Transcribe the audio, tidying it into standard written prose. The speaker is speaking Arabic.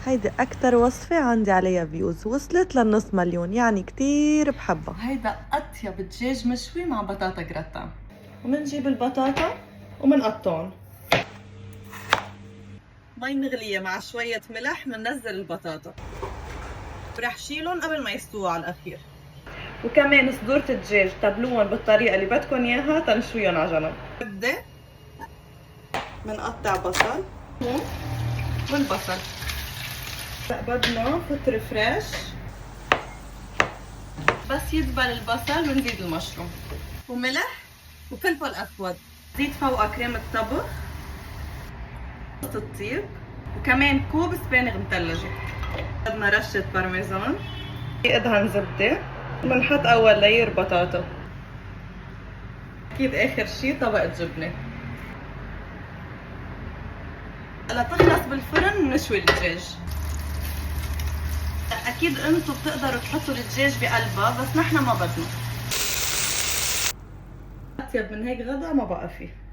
هيدي أكتر وصفة عندي عليها فيوز، وصلت للنص مليون، يعني كتير بحبها. هيدا أطيب دجاج مشوي مع بطاطا جراتان. ومنجيب البطاطا ومنقطعن مي مغلية مع شوية ملح، مننزل البطاطا ورح شيلهم قبل ما يستووا على الأخير. وكمان صدورة الدجاج تبلوهم بالطريقة اللي بدكن إياها تنشويهم على جنب. بدي منقطع بصل والبصل، بدنا فطر فريش. بس يدبل البصل بنزيد المشروم وملح وفلفل اسود، زيد فوقها كريمة طبخ، الطيب، وكمان كوب سبانغ مثلجة. بدنا رشة بارميزان، ادهن زبدة، بنحط اول لاير بطاطا، اكيد اخر شي طبقة جبنة. هلا تخلص بالفرن نشوي الدجاج. اكيد انتو بتقدروا تحطوا الدجاج بقلبها، بس نحن ما بدنا. اطيب من هيك غدا ما بقى فيه.